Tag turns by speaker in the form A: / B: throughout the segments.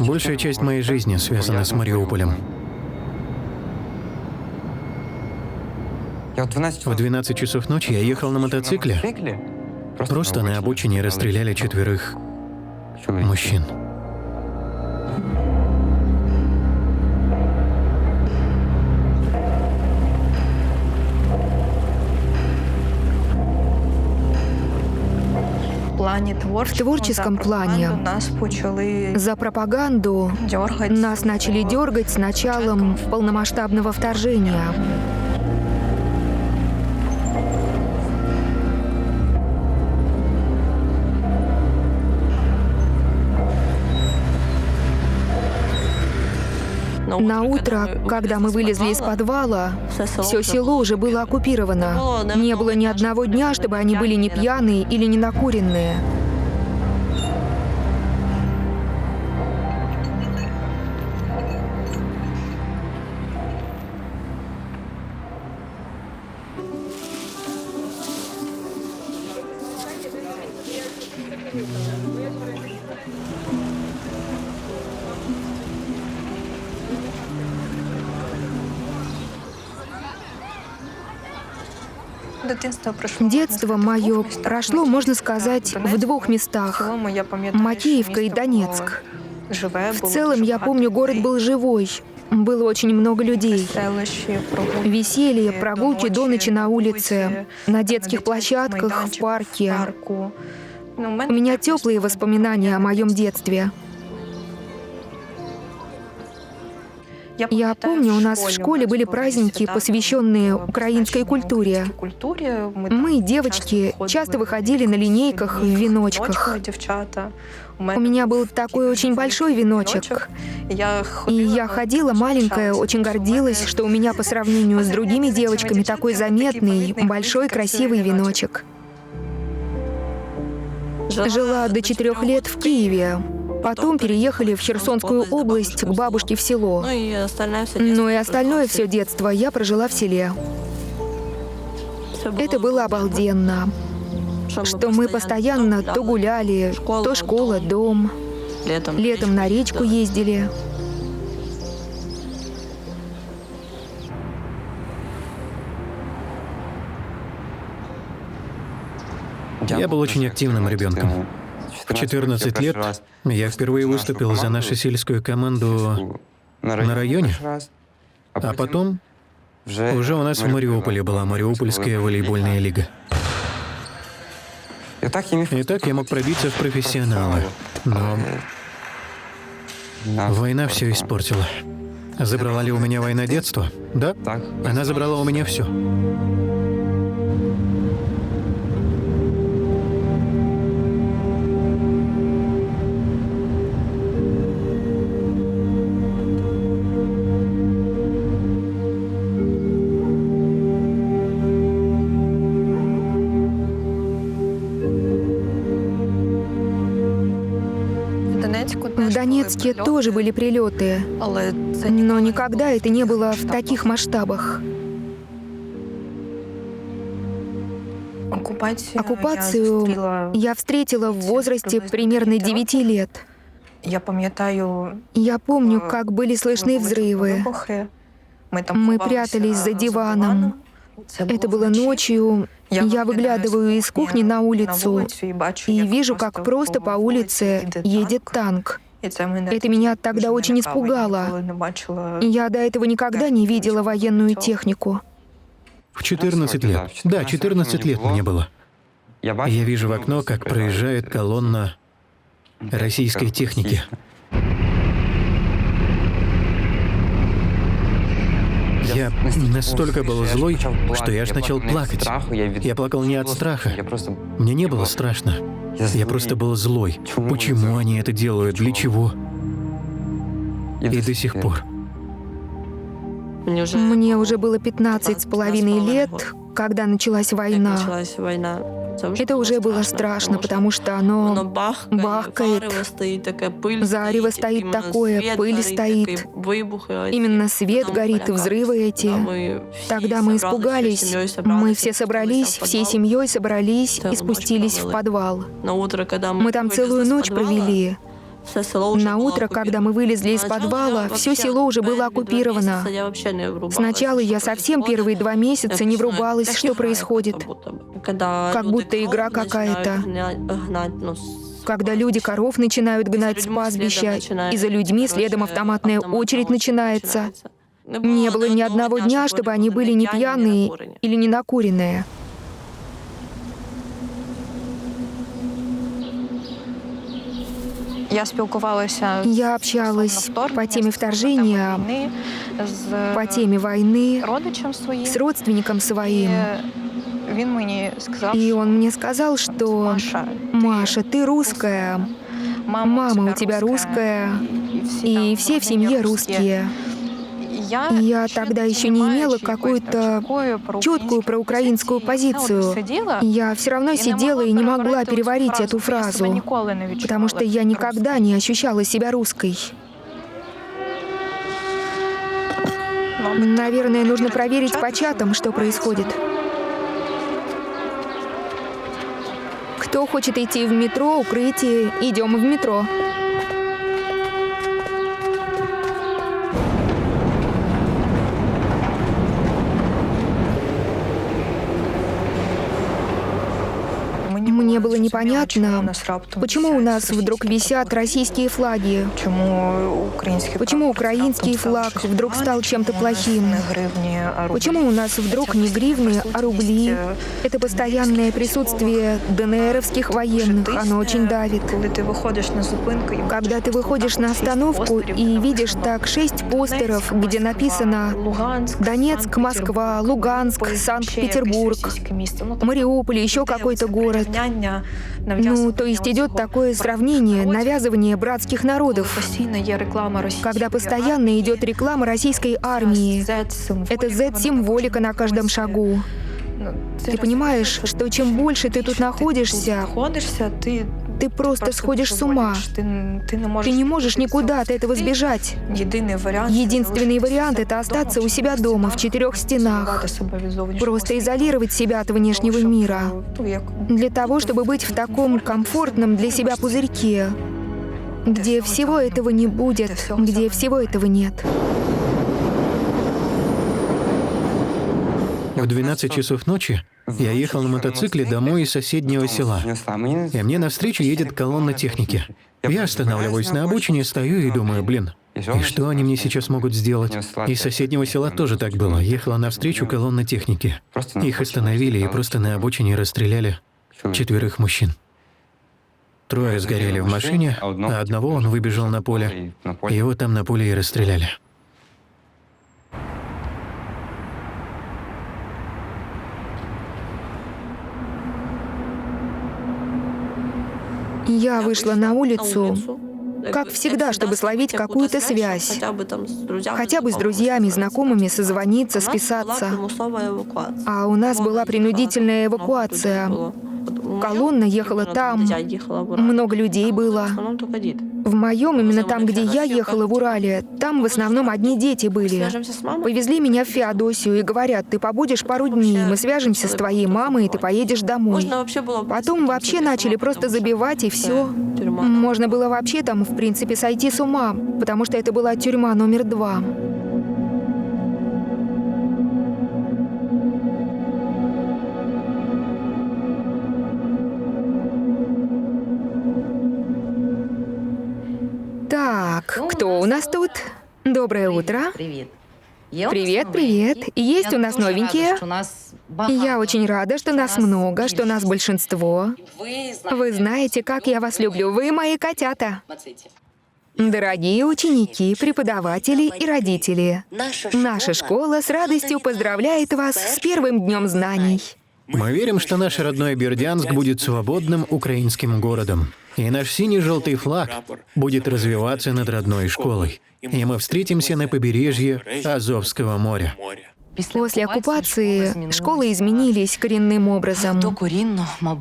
A: Большая часть моей жизни связана с Мариуполем. В 12 часов ночи я ехал на мотоцикле. Просто на обочине расстреляли 4 мужчин.
B: В творческом плане за пропаганду нас начали дергать с началом полномасштабного вторжения. На утро, когда мы вылезли из подвала, все село уже было оккупировано. Не было ни одного дня, чтобы они были не пьяные или не накуренные. Детство мое прошло, можно сказать, в 2 местах — Макеевка и Донецк. В целом, я помню, город был живой, было очень много людей. Веселье, прогулки до ночи на улице, на детских площадках, в парке. У меня теплые воспоминания о моем детстве. Я помню, у нас в школе были праздники, посвященные украинской культуре. Мы, девочки, часто выходили на линейках в веночках. У меня был такой очень большой веночек. И я ходила маленькая, очень гордилась, что у меня по сравнению с другими девочками такой заметный, большой, красивый веночек. Жила до 4 лет в Киеве. Потом переехали в Херсонскую область к бабушке в село. Ну и остальное все детство я прожила в селе. Это было обалденно. Что мы постоянно то гуляли, то школа, дом. Летом на речку ездили.
A: Я был очень активным ребенком. В 14 лет я впервые выступил за нашу сельскую команду на районе, а потом уже у нас в Мариуполе была Мариупольская волейбольная лига. И так я мог пробиться в профессионалы, но война все испортила. Забрала ли у меня война детство? Да, она забрала у меня все.
B: В Донецке тоже были прилеты, но никогда это не было в таких масштабах. Оккупацию я встретила в возрасте примерно 9 лет. Я помню, как были слышны взрывы. Мы прятались за диваном. Это было ночью. Я выглядываю из кухни на улицу и вижу, как просто по улице едет танк. Это меня тогда очень испугало. Я до этого никогда не видела военную технику.
A: В 14 лет. Да, 14 лет мне было. Я вижу в окно, как проезжает колонна российской техники. Я настолько был злой, что я аж начал плакать. Я плакал не от страха. Мне не было страшно. Я просто был злой. Почему они это делают? Для чего? И до сих пор.
B: Мне уже было 15,5 лет, когда началась война. Это уже было страшно, потому что оно бахкает, зарево стоит такое, пыль стоит. Именно свет горит, взрывы эти. Тогда мы испугались. Мы все собрались, всей семьей собрались и спустились в подвал. Мы там целую ночь провели. На утро, когда мы вылезли из подвала, все село уже было оккупировано. Сначала я совсем первые 2 месяца не врубалась, что происходит. Как будто игра какая-то. Когда люди коров начинают гнать с пастбища, и за людьми следом автоматная очередь начинается. Не было ни одного дня, чтобы они были не пьяные или не накуренные. Я общалась по теме вторжения, по теме войны с родственником своим. И он мне сказал, что «Маша, ты русская, мама у тебя русская, и все в семье русские». И я тогда еще не имела какую-то четкую проукраинскую позицию. Я все равно сидела и не могла переварить эту фразу, потому что я никогда не ощущала себя русской. Наверное, нужно проверить по чатам, что происходит. Кто хочет идти в метро, укрытие, идем в метро. Мне было непонятно, почему у нас вдруг висят российские флаги, почему украинский флаг вдруг стал чем-то плохим, почему у нас вдруг не гривны, а рубли. Это постоянное присутствие ДНРовских военных, оно очень давит. Когда ты выходишь на остановку и видишь так 6 постеров, где написано Донецк, Москва, Луганск, Санкт-Петербург, Мариуполь, еще какой-то город. Ну, то есть идет такое сравнение, навязывание братских народов, когда постоянно идет реклама российской армии. Это Z-символика на каждом шагу. Ты понимаешь, что чем больше ты тут находишься, ты просто сходишь с ума. Ты не можешь никуда от этого сбежать. Единственный вариант — это остаться у себя дома, в 4 стенах. Просто изолировать себя от внешнего мира. Для того, чтобы быть в таком комфортном для себя пузырьке, где всего этого не будет, где всего этого нет.
A: В 12 часов ночи я ехал на мотоцикле домой из соседнего села, и мне навстречу едет колонна техники. Я останавливаюсь на обочине, стою и думаю, блин, и что они мне сейчас могут сделать? Из соседнего села тоже так было. Ехала навстречу колонна техники. Их остановили и просто на обочине расстреляли 4 мужчин. 3 сгорели в машине, а одного он выбежал на поле. Его там на поле и расстреляли.
B: Я вышла на улицу, как всегда, чтобы словить какую-то связь. Хотя бы с друзьями, знакомыми созвониться, списаться. А у нас была принудительная эвакуация. Колонна ехала там, много людей было. В моем, именно там, где я ехала, в Урале, там в основном одни дети были. Повезли меня в Феодосию и говорят, ты побудешь пару дней, мы свяжемся с твоей мамой, и ты поедешь домой. Потом вообще начали просто забивать, и все. Можно было вообще там, в принципе, сойти с ума, потому что это была тюрьма номер 2. Так, кто у нас тут? Доброе утро.
C: Привет.
B: Привет, привет. Есть у нас новенькие? Я очень рада, что нас много, что нас большинство. Вы знаете, как я вас люблю. Вы мои котята. Дорогие ученики, преподаватели и родители, наша школа с радостью поздравляет вас с первым днем знаний.
A: Мы верим, что наш родной Бердянск будет свободным украинским городом. И наш синий-желтый флаг будет развиваться над родной школой. И мы встретимся на побережье Азовского моря.
B: После оккупации школы изменились коренным образом.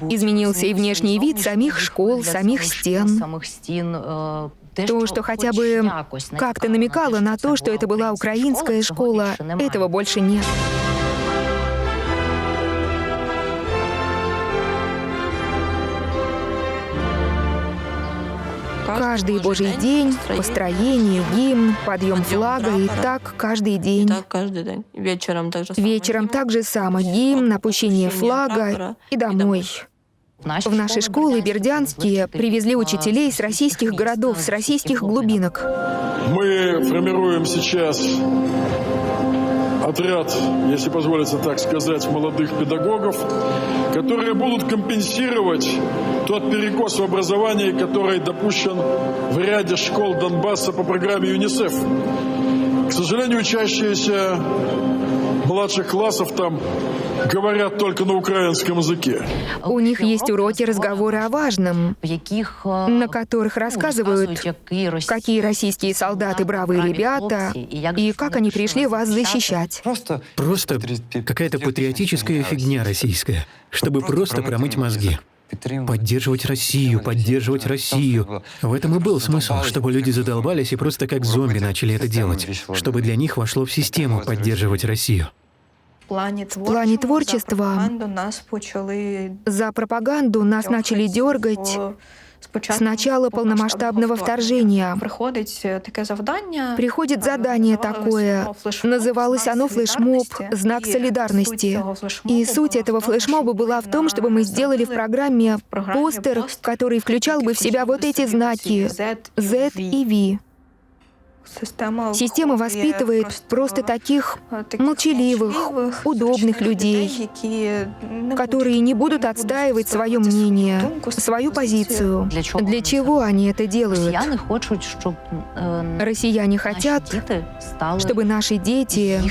B: Изменился и внешний вид самих школ, самих стен. То, что хотя бы как-то намекало на то, что это была украинская школа, этого больше нет. Каждый Божий день, построение, гимн, подъем флага, и так каждый день. Вечером также само гимн, опущение флага и домой. В наши школы бердянские привезли учителей с российских городов, с российских глубинок.
C: Мы формируем сейчас отряд, если позволится так сказать, молодых педагогов, которые будут компенсировать тот перекос в образовании, который допущен в ряде школ Донбасса по программе ЮНИСЕФ. К сожалению, учащиеся младших классов там говорят только на украинском языке.
B: У них есть уроки, разговоры о важном, на которых рассказывают, какие российские солдаты бравые ребята и как они пришли вас защищать.
A: Просто какая-то патриотическая фигня российская, чтобы просто промыть мозги. Поддерживать Россию, поддерживать Россию. В этом и был смысл, чтобы люди задолбались и просто как зомби начали это делать, чтобы для них вошло в систему поддерживать Россию.
B: В плане творчества за пропаганду нас начали дергать с начала полномасштабного вторжения. Приходит задание такое, называлось оно «Флешмоб. Знак солидарности». И суть этого флешмоба была в том, чтобы мы сделали в программе постер, который включал бы в себя вот эти знаки Z и V. Система воспитывает просто таких молчаливых, удобных людей, которые не будут отстаивать свое мнение, свою позицию. Для чего они это делают? Россияне хотят, чтобы наши дети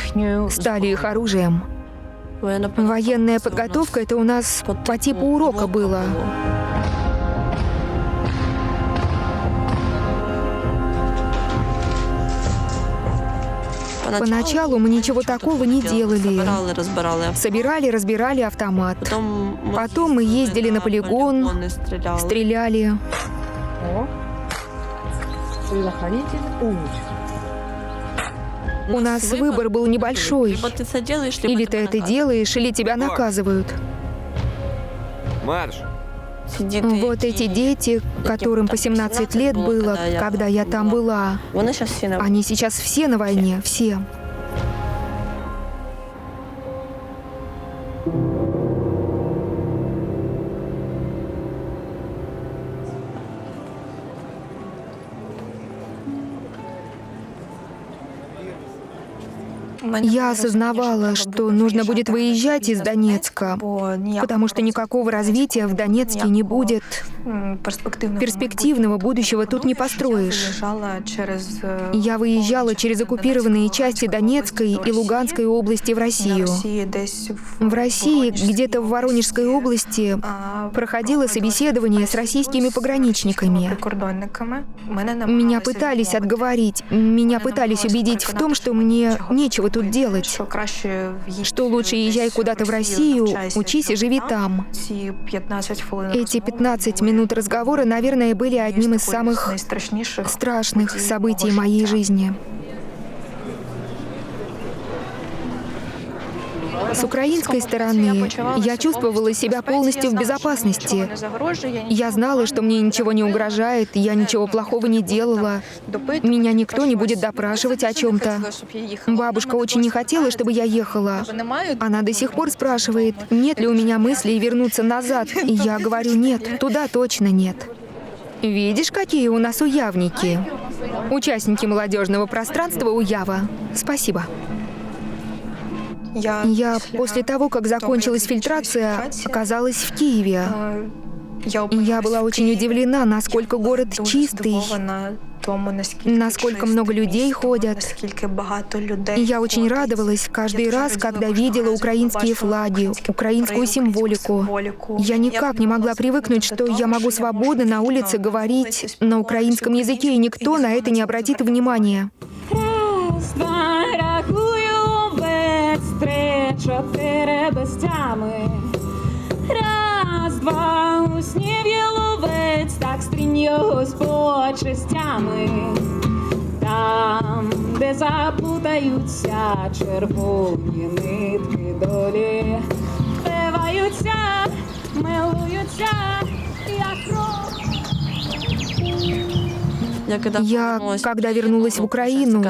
B: стали их оружием. Военная подготовка — это у нас по типу урока было. Поначалу мы ничего такого не делали. Собирали, разбирали автомат. Потом мы ездили на полигон, стреляли. У нас выбор был небольшой. Или ты это делаешь, или тебя наказывают. Вот эти дети, которым по 17 лет было, когда я там была, они сейчас все на войне, все. Я осознавала, что нужно будет выезжать из Донецка, потому что никакого развития в Донецке не будет. Перспективного будущего тут не построишь. Я выезжала через оккупированные части Донецкой и Луганской области в Россию. В России, где-то в Воронежской области, проходило собеседование с российскими пограничниками. Меня пытались отговорить, меня пытались убедить в том, что мне нечего тут делать, что лучше езжай куда-то в Россию, учись и живи там. Эти 15 минут разговора, наверное, были одним из самых страшных событий моей жизни. С украинской стороны я чувствовала себя полностью в безопасности. Я знала, что мне ничего не угрожает, я ничего плохого не делала. Меня никто не будет допрашивать о чем-то. Бабушка очень не хотела, чтобы я ехала. Она до сих пор спрашивает, нет ли у меня мыслей вернуться назад. И я говорю, нет, туда точно нет. Видишь, какие у нас уявники? Участники молодежного пространства Уява. Спасибо. Я после того, как закончилась фильтрация, оказалась в Киеве. Я была очень удивлена, насколько город чистый, насколько много людей ходят. Я очень радовалась каждый раз, когда видела украинские флаги, украинскую символику. Я никак не могла привыкнуть, что я могу свободно на улице говорить на украинском языке, и никто на это не обратит внимания.
D: Чотири без тями. Раз, два, уснів яловець, так стрінь його з почестями. Там, де заплутаються червоні нитки долі, співаються, милуються, як кров.
B: Я, когда вернулась в Украину,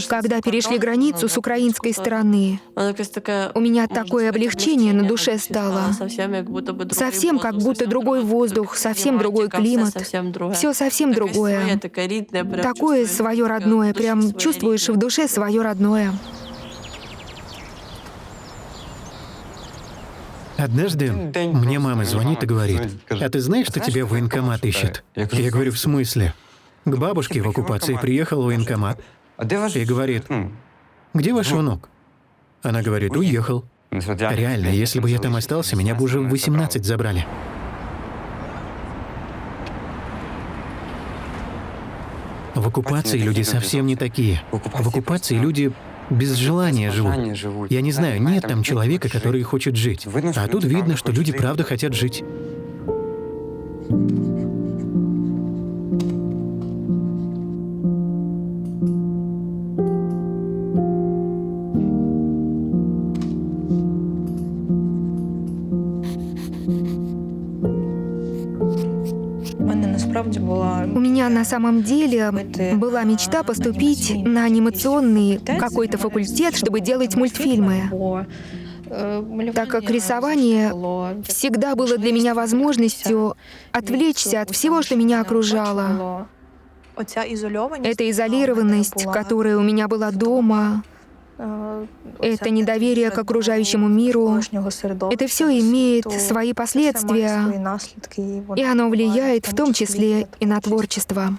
B: когда перешли границу с украинской стороны, у меня такое облегчение на душе стало. Совсем как будто другой воздух, совсем другой климат. Все совсем другое. Такое свое родное, прям чувствуешь в душе свое родное.
A: Однажды мне мама звонит и говорит: «А ты знаешь, что тебя военкомат ищет?» Я говорю: «В смысле?» К бабушке в оккупации приехал военкомат и говорит: «Где ваш внук?» Она говорит: «Уехал». Реально, если бы я там остался, меня бы уже в 18 забрали. В оккупации люди совсем не такие. В оккупации люди без желания живут. Я не знаю, нет там человека, который хочет жить. А тут видно, что люди правда хотят жить.
B: У меня на самом деле была мечта поступить на анимационный какой-то факультет, чтобы делать мультфильмы. Так как рисование всегда было для меня возможностью отвлечься от всего, что меня окружало. Эта изолированность, которая у меня была дома, это недоверие к окружающему миру, это все имеет свои последствия, и оно влияет в том числе и на творчество.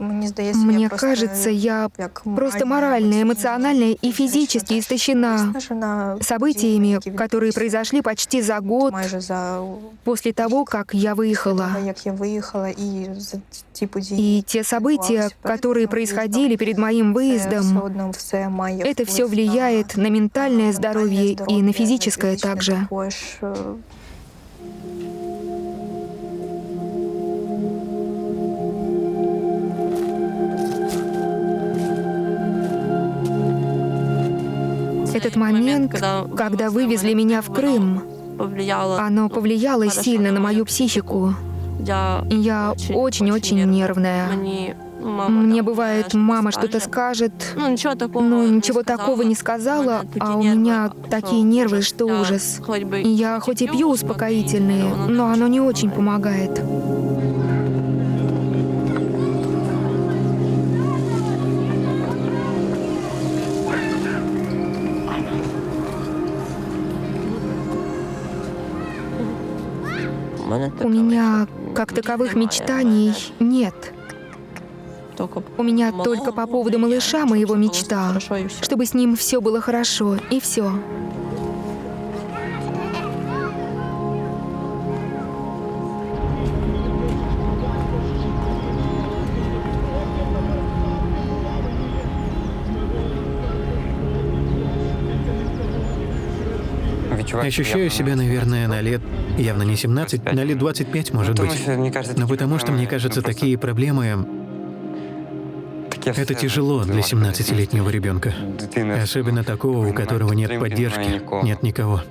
B: Мне кажется, я просто морально, эмоционально и физически истощена событиями, которые произошли почти за год после того, как я выехала. И те события, которые происходили перед моим выездом, это все влияет на ментальное здоровье и на физическое также. Этот момент, когда вывезли меня в Крым, оно повлияло сильно на мою психику. Я очень-очень нервная. Мне бывает, мама что-то скажет, но ничего такого не сказала, а у меня такие нервы, что ужас. Я хоть и пью успокоительные, но оно не очень помогает. У меня, как таковых, мечтаний нет. У меня только по поводу малыша моего мечта, чтобы с ним все было хорошо, и все.
A: Ощущаю себя, наверное, на лет, явно не 17, на лет 25, может быть. Но потому что, мне кажется, такие проблемы... Это тяжело для 17-летнего ребенка. Особенно такого, у которого нет поддержки, нет никого.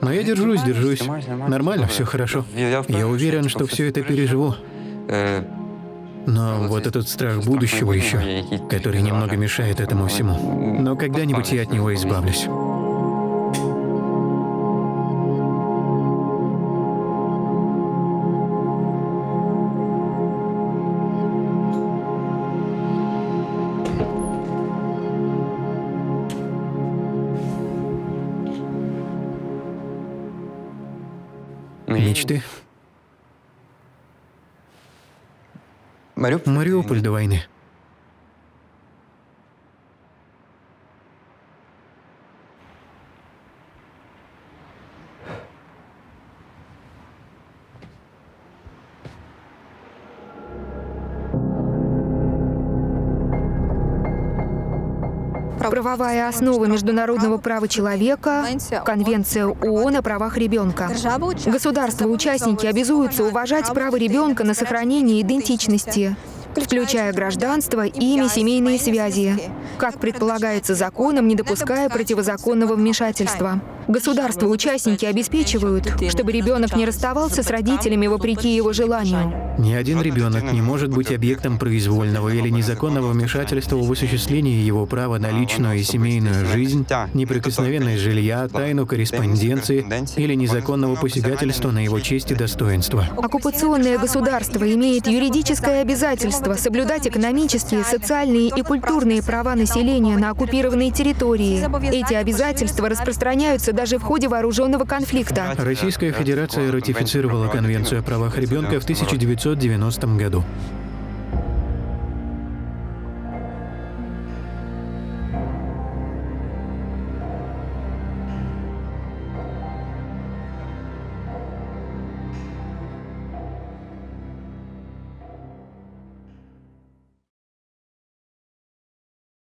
A: Но я держусь. Нормально, все хорошо. Я уверен, что все это переживу. Но вот этот страх будущего еще, который немного мешает этому всему. Но когда-нибудь я от него избавлюсь. Мечты. Мариуполь до войны.
B: Правовая основа международного права человека, Конвенция ООН о правах ребенка. Государства-участники обязуются уважать право ребенка на сохранение идентичности, включая гражданство, имя, семейные связи, как предполагается законом, не допуская противозаконного вмешательства. Государства-участники обеспечивают, чтобы ребенок не расставался с родителями вопреки его желанию.
A: Ни один ребенок не может быть объектом произвольного или незаконного вмешательства в осуществлении его права на личную и семейную жизнь, неприкосновенность жилья, тайну корреспонденции или незаконного посягательства на его честь и достоинство.
B: Оккупационное государство имеет юридическое обязательство соблюдать экономические, социальные и культурные права населения на оккупированной территории. Эти обязательства распространяются даже в ходе вооруженного конфликта.
A: Российская Федерация ратифицировала Конвенцию о правах ребенка в 1990 году.